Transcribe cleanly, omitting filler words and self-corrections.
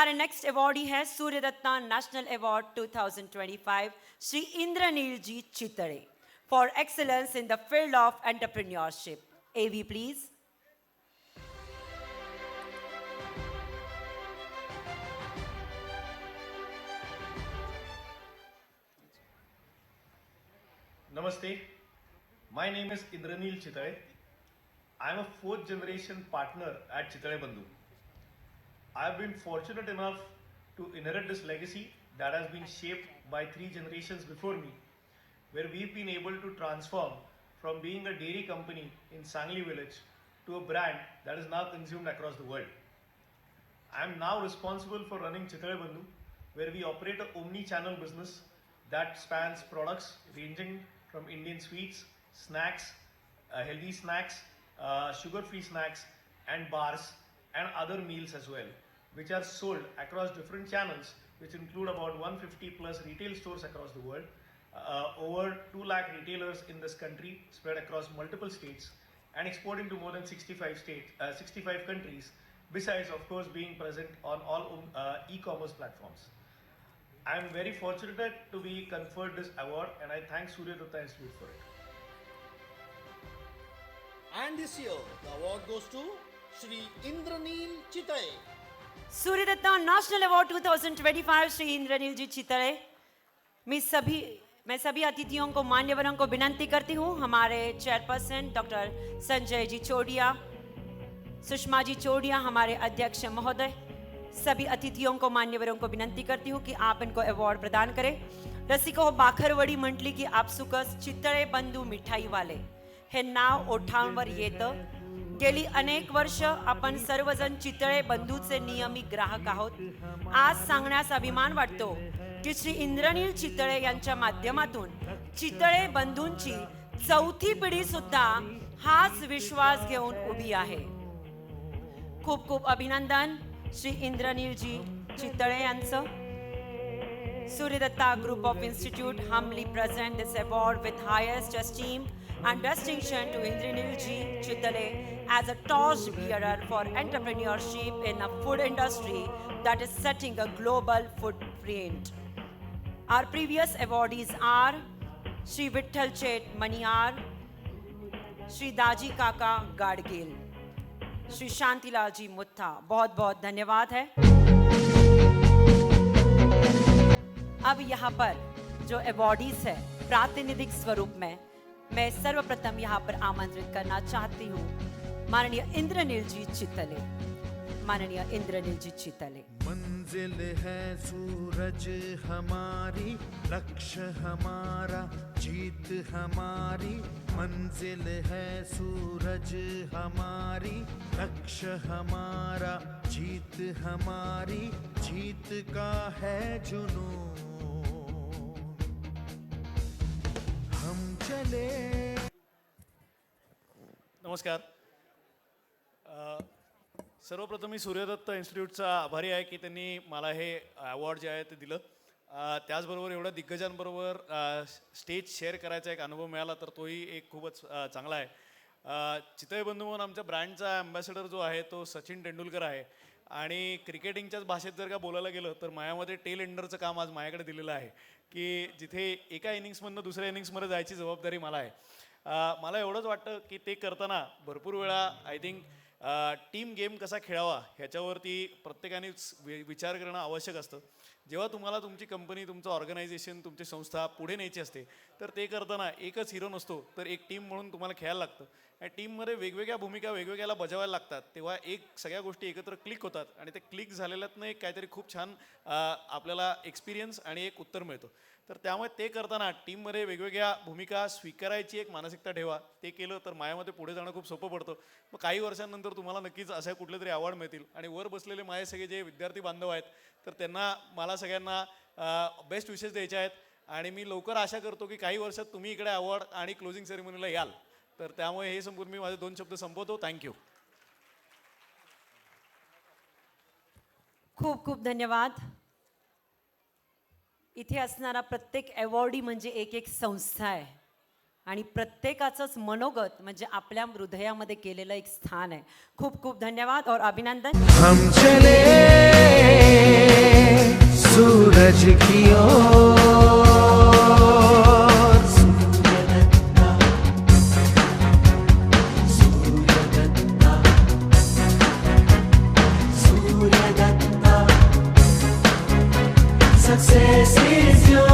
हमारे next awardee है Suryadatta national award 2025 Shri Indranil ji Chitale for excellence in the field of entrepreneurship. AV please. Namaste. My name is Indranil Chitale. I am a fourth generation partner at Chitale Bandhu. I have been fortunate enough to inherit this legacy that has been shaped by 3 generations before me, where we've been able to transform from being a dairy company in Sangli village to a brand that is now consumed across the world. I am now responsible for running Chitale Bandhu, where we operate an omni-channel business that spans products ranging from Indian sweets, snacks, healthy snacks, sugar-free snacks, and bars, and other meals as well, which are sold across different channels, which include about 150 plus retail stores across the world, over 2 lakh retailers in this country spread across multiple states, and exporting to more than 65 countries, besides of course being present on all e-commerce platforms. I am very fortunate to be conferred this award, and I thank Suryadatta Institute for it. And this year, the award goes to Shri Indranil Chitale. Suryadatta national award 2025 Shri Indranil ji Chitale. मैं सभी अतिथियों को, मान्यवरों को विनंती करती हूँ, हमारे chairperson doctor Sanjay ji चोडिया, Sushma ji चोडिया, हमारे अध्यक्ष महोदय, सभी अतिथियों को, मान्यवरों को विनंती करती हूँ की आप इनको अवॉर्ड प्रदान करें. रसिको बाखरवडी म्हटली की आपसुकस चितळे बंधू मिठाईवाले हे नाव ओठांवर येतं. गेली अनेक वर्ष आपण सर्वजण चितळे बंधूचे नियमित ग्राहक आहोत. आज सांगण्यास अभिमान वाटतो की श्री इंद्रनील चितळे यांच्या माध्यमातून चितळे बंधूंची 4थी पिढी सुद्धा हाच विश्वास घेऊन उभी आहे. खूप खूप अभिनंदन श्री इंद्रनील जी चितळे यांचं. Suryadatta Group of Institute humbly present this award with highest esteem and distinction to Indranil Ji Chitale as a torch bearer for entrepreneurship in a food industry that is setting a global footprint. Our previous awardees are Shri Vitthal Chet Maniyar, Shri Daji Kaka Gadgil, Shri Shantilal Ji Mutta. बहुत बहुत धन्यवाद है. अब यहाँ पर जो awardees है प्रातिनिधिक स्वरूप में मैं सर्वप्रथम यहाँ पर आमंत्रित करना चाहती हूँ माननीय इंद्रनील जी चितले. माननीय इंद्रनील जी चितले. मंजिल है सूरज हमारी, लक्ष्य हमारा, जीत हमारी. मंजिल है सूरज हमारी, लक्ष्य हमारा, जीत हमारी. जीत का है जुनून, हम चले. नमस्कार. सर्वप्रथम मी सूर्यदत्त इन्स्टिट्यूटचा आभारी आहे की त्यांनी मला हे अवॉर्ड जे आहे ते दिलं. त्याचबरोबर एवढ्या दिग्गजांबरोबर स्टेज शेअर करायचा एक अनुभव मिळाला, तर तोही एक खूपच चांगला आहे. चितळे बंधू म्हणून आमच्या ब्रँडचा ॲम्बॅसेडर जो आहे तो सचिन तेंडुलकर आहे. आणि क्रिकेटिंगच्याच भाषेत जर का बोलायला गेलं तर माझ्यामध्ये टेल एंडरचं काम आज माझ्याकडे दिलेलं आहे की जिथे एका इनिंग्समधनं दुसऱ्या इनिंग्समध्ये जायची जबाबदारी मला आहे. मला एवढंच वाटतं की ते करताना भरपूर वेळा आय थिंक टीम गेम कसा खेळावा ह्याच्यावरती प्रत्येकानेच विचार करणं आवश्यक असतं. जेव्हा तुम्हाला तुमची कंपनी, तुमचं ऑर्गनायझेशन, तुमची संस्था पुढे न्यायची असते तर ते करताना एकच हिरो नसतो, तर एक टीम म्हणून तुम्हाला खेळायला लागतं. या टीममध्ये वेगवेगळ्या भूमिका वेगवेगळ्याला बजावायला लागतात. तेव्हा एक सगळ्या गोष्टी एकत्र क्लिक होतात आणि ते क्लिक झालेल्यातनं एक काहीतरी खूप छान आपल्याला एक्सपिरियन्स आणि एक उत्तर मिळतं. तर त्यामुळे ते करताना टीममध्ये वेगवेगळ्या भूमिका स्वीकारायची एक मानसिकता ठेवा. ते केलं तर माझ्यामध्ये पुढे जाणं खूप सोपं पडतं. मग काही वर्षांनंतर तुम्हाला नक्कीच अशा कुठले तरी अवॉर्ड मिळतील. आणि वर बसलेले माझे सगळे जे विद्यार्थी बांधव आहेत तर त्यांना मला सगळ्यांना बेस्ट विशेष द्यायचे आहेत. आणि मी लवकर आशा करतो की काही वर्षात तुम्ही इकडे अवॉर्ड आणि क्लोजिंग सेरेमनीला याल. तर त्यामुळे हे संपूर्ण मी माझे 2 शब्द संपवतो. थँक्यू. खूप खूप धन्यवाद. इथे असणारा प्रत्येक अवॉर्डी म्हणजे एक एक संस्था आहे आणि प्रत्येकाचंच मनोगत म्हणजे आपल्या हृदयामध्ये केलेलं एक स्थान आहे. खूप खूप धन्यवाद और अभिनंदन. हम चले सूरज की ओर। Success is yours.